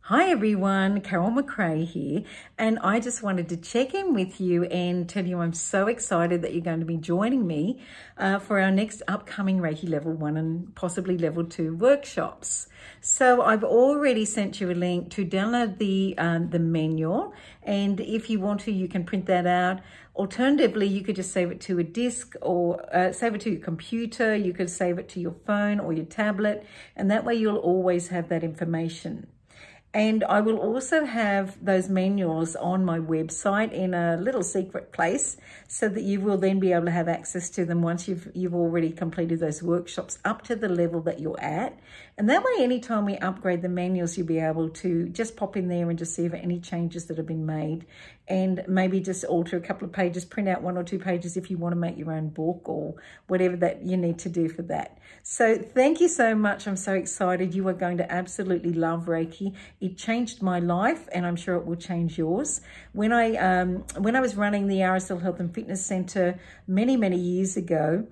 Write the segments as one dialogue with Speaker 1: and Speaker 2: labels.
Speaker 1: Hi everyone, Carol Macrae here, and I just wanted to check in with you and tell you I'm so excited that you're going to be joining me for our next upcoming Reiki Level 1 and possibly Level 2 workshops. So I've already sent you a link to download the manual, and if you want to, you can print that out. Alternatively, you could just save it to a disk or save it to your computer. You could save it to your phone or your tablet, and that way you'll always have that information. And I will also have those manuals on my website in a little secret place so that you will then be able to have access to them once you've already completed those workshops up to the level that you're at. And that way, anytime we upgrade the manuals, you'll be able to just pop in there and just see if any changes that have been made, and maybe just alter a couple of pages, print out 1 or 2 pages if you want to make your own book or whatever that you need to do for that. So thank you so much. I'm so excited. You are going to absolutely love Reiki. It changed my life, and I'm sure it will change yours. When I was running the RSL Health and Fitness Centre many years ago,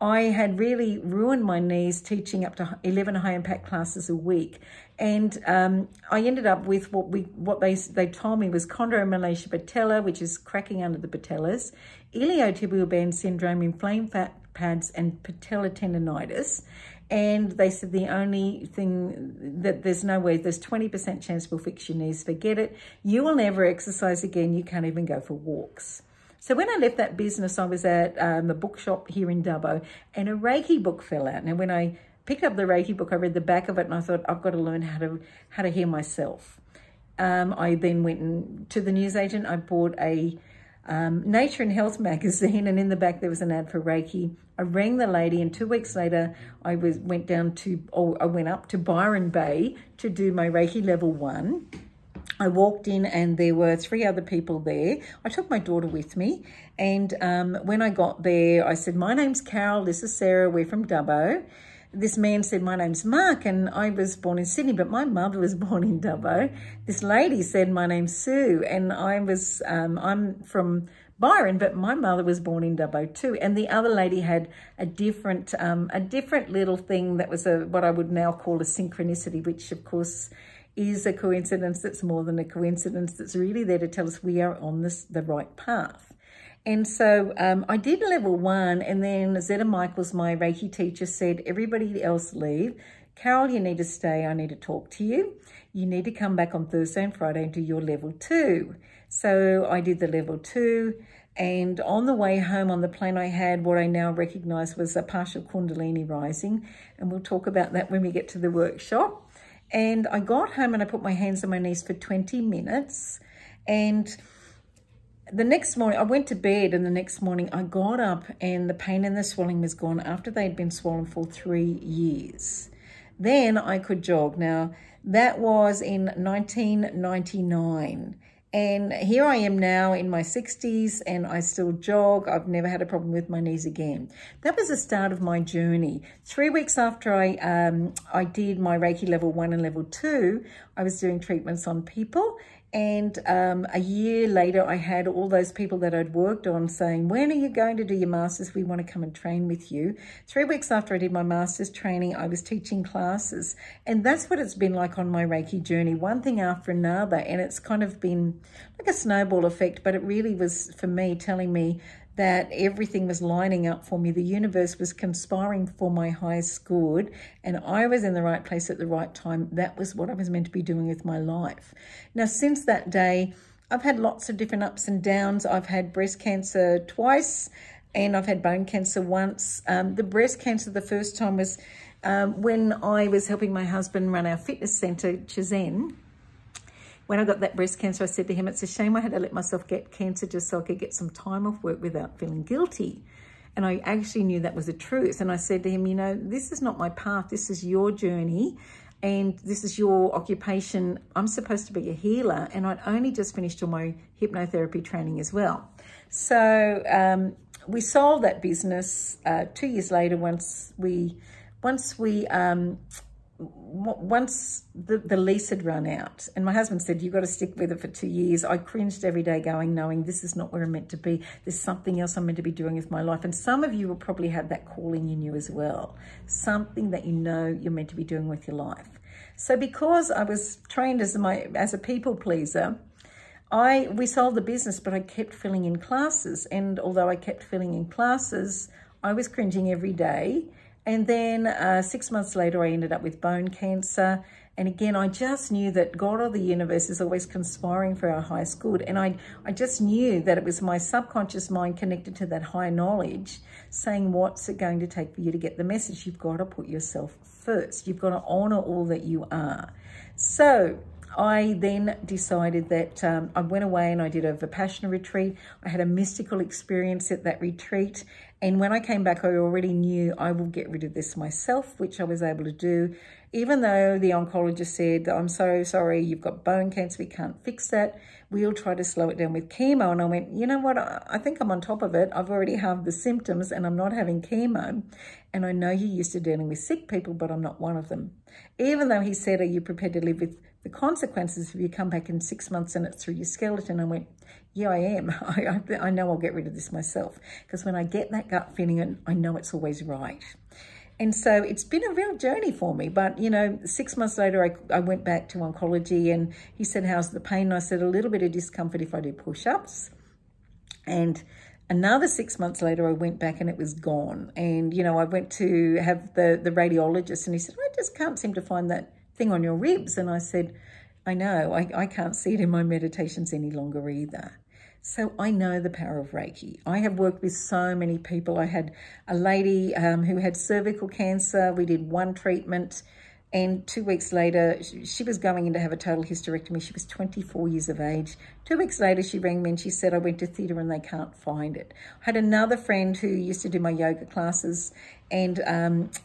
Speaker 1: I had really ruined my knees teaching up to 11 high impact classes a week. And I ended up with what they told me was chondromalacia patella, which is cracking under the patellas, iliotibial band syndrome, inflamed fat pads, and patella tendonitis. And they said the only thing that there's 20% chance we'll fix your knees. Forget it. You will never exercise again. You can't even go for walks. So when I left that business, I was at a bookshop here in Dubbo, and a Reiki book fell out. Now, when I picked up the Reiki book, I read the back of it, and I thought, I've got to learn how to heal myself. I then went to the newsagent. I bought a Nature and Health magazine, and in the back there was an ad for Reiki. I rang the lady, and 2 weeks later I went up to Byron Bay to do my Reiki Level 1. I walked in and there were 3 other people there. I took my daughter with me, and when I got there, I said, my name's Carol, this is Sarah, we're from Dubbo. This man said, my name's Mark, and I was born in Sydney, but my mother was born in Dubbo. This lady said, my name's Sue, and I'm from Byron, but my mother was born in Dubbo too. And the other lady had a different little thing that was what I would now call a synchronicity, which of course is a coincidence that's more than a coincidence, that's really there to tell us we are on the right path. And so I did Level 1, and then Zeta Michaels, my Reiki teacher, said, everybody else leave. Carol, you need to stay. I need to talk to you. You need to come back on Thursday and Friday and do your Level 2. So I did the Level 2, and on the way home on the plane, I had what I now recognize was a partial Kundalini rising, and we'll talk about that when we get to the workshop. And I got home and I put my hands on my knees for 20 minutes, and the next morning, I went to bed, and the next morning I got up and the pain and the swelling was gone after they'd been swollen for 3 years. Then I could jog. Now, that was in 1999. And here I am now in my 60s, and I still jog. I've never had a problem with my knees again. That was the start of my journey. 3 weeks after I did my Reiki Level 1 and Level 2, I was doing treatments on people. And a year later, I had all those people that I'd worked on saying, when are you going to do your Masters? We want to come and train with you. 3 weeks after I did my Masters training, I was teaching classes. And that's what it's been like on my Reiki journey, one thing after another. And it's kind of been like a snowball effect, but it really was, for me, telling me that everything was lining up for me. The universe was conspiring for my highest good, and I was in the right place at the right time. That was what I was meant to be doing with my life. Now, since that day, I've had lots of different ups and downs. I've had breast cancer twice, and I've had bone cancer once. The breast cancer, the first time was when I was helping my husband run our fitness centre, Chizen. When I got that breast cancer, I said to him, it's a shame I had to let myself get cancer just so I could get some time off work without feeling guilty. And I actually knew that was the truth. And I said to him, you know, this is not my path. This is your journey, and this is your occupation. I'm supposed to be a healer. And I'd only just finished all my hypnotherapy training as well. So we sold that business 2 years later once the lease had run out, and my husband said, you've got to stick with it for 2 years. I cringed every day knowing this is not where I'm meant to be. There's something else I'm meant to be doing with my life. And some of you will probably have that calling in you as well, something that you know you're meant to be doing with your life. So because I was trained as a people pleaser, we sold the business, but I kept filling in classes. And although I kept filling in classes, I was cringing every day. And then 6 months later, I ended up with bone cancer. And again, I just knew that God or the universe is always conspiring for our highest good. And I just knew that it was my subconscious mind connected to that higher knowledge saying, what's it going to take for you to get the message? You've got to put yourself first. You've got to honor all that you are. So I then decided that I went away and I did a Vipassana retreat. I had a mystical experience at that retreat. And when I came back, I already knew I will get rid of this myself, which I was able to do. Even though the oncologist said, I'm so sorry, you've got bone cancer, we can't fix that. We'll try to slow it down with chemo. And I went, you know what? I think I'm on top of it. I've already had the symptoms and I'm not having chemo. And I know you're used to dealing with sick people, but I'm not one of them. Even though he said, are you prepared to live with the consequences if you come back in 6 months and it's through your skeleton? I went, yeah, I am. I know I'll get rid of this myself. Because when I get that gut feeling, I know it's always right. And so it's been a real journey for me. But, you know, 6 months later, I went back to oncology and he said, how's the pain? And I said, a little bit of discomfort if I do push-ups. And another 6 months later, I went back and it was gone. And, you know, I went to have the radiologist and he said, I just can't seem to find that thing on your ribs. And I said, I know, I can't see it in my meditations any longer either. So I know the power of Reiki. I have worked with so many people. I had a lady who had cervical cancer. We did one treatment and 2 weeks later, she was going in to have a total hysterectomy. She was 24 years of age. 2 weeks later, she rang me and she said, I went to theatre and they can't find it. I had another friend who used to do my yoga classes and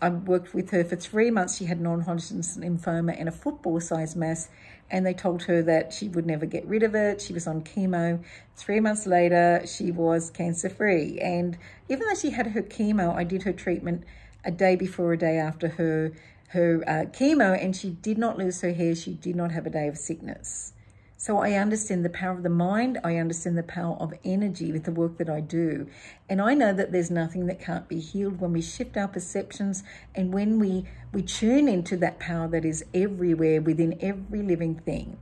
Speaker 1: I worked with her for 3 months. She had non-Hodgkin's lymphoma and a football-sized mass. And they told her that she would never get rid of it. She was on chemo. 3 months later, she was cancer-free. And even though she had her chemo, I did her treatment a day before, a day after her chemo, and she did not lose her hair. She did not have a day of sickness. So I understand the power of the mind. I understand the power of energy with the work that I do. And I know that there's nothing that can't be healed when we shift our perceptions and when we tune into that power that is everywhere within every living thing.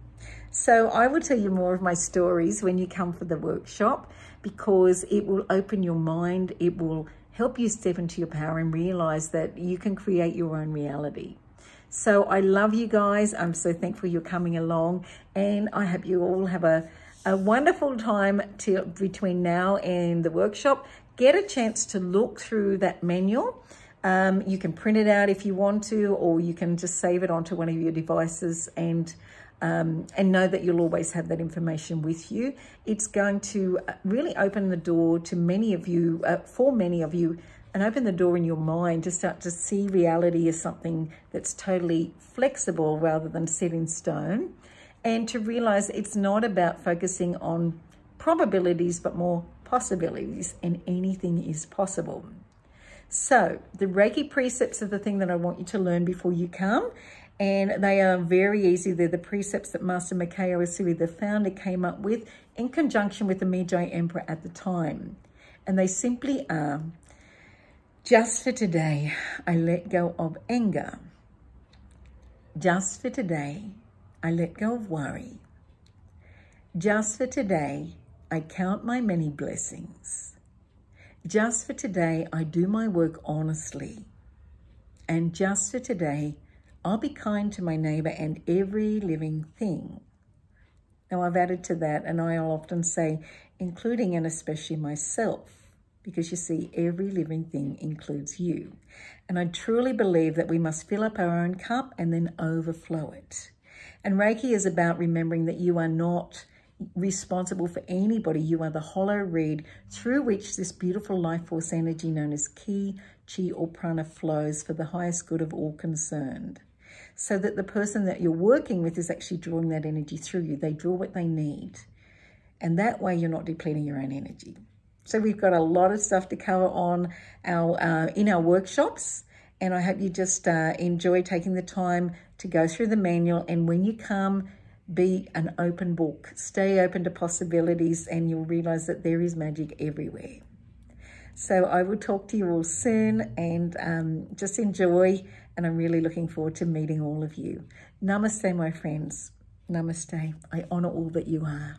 Speaker 1: So I will tell you more of my stories when you come for the workshop because it will open your mind. It will help you step into your power and realize that you can create your own reality. So I love you guys. I'm so thankful you're coming along and I hope you all have a wonderful time between now and the workshop. Get a chance to look through that manual. You can print it out if you want to, or you can just save it onto one of your devices and know that you'll always have that information with you. It's going to really open the door to many of you, for many of you, and open the door in your mind to start to see reality as something that's totally flexible rather than set in stone, and to realize it's not about focusing on probabilities, but more possibilities, and anything is possible. So the Reiki precepts are the thing that I want you to learn before you come, and they are very easy. They're the precepts that Master Macrae, the founder, came up with in conjunction with the Meiji Emperor at the time. And they simply are, just for today, I let go of anger. Just for today, I let go of worry. Just for today, I count my many blessings. Just for today, I do my work honestly. And just for today, I'll be kind to my neighbor and every living thing. Now, I've added to that, and I'll often say, including and especially myself. Because you see, every living thing includes you. And I truly believe that we must fill up our own cup and then overflow it. And Reiki is about remembering that you are not responsible for anybody. You are the hollow reed through which this beautiful life force energy known as Ki, Chi, or Prana flows for the highest good of all concerned. So that the person that you're working with is actually drawing that energy through you. They draw what they need. And that way you're not depleting your own energy. So we've got a lot of stuff to cover on in our workshops, and I hope you just enjoy taking the time to go through the manual, and when you come, be an open book. Stay open to possibilities, and you'll realize that there is magic everywhere. So I will talk to you all soon, and just enjoy, and I'm really looking forward to meeting all of you. Namaste, my friends. Namaste. I honor all that you are.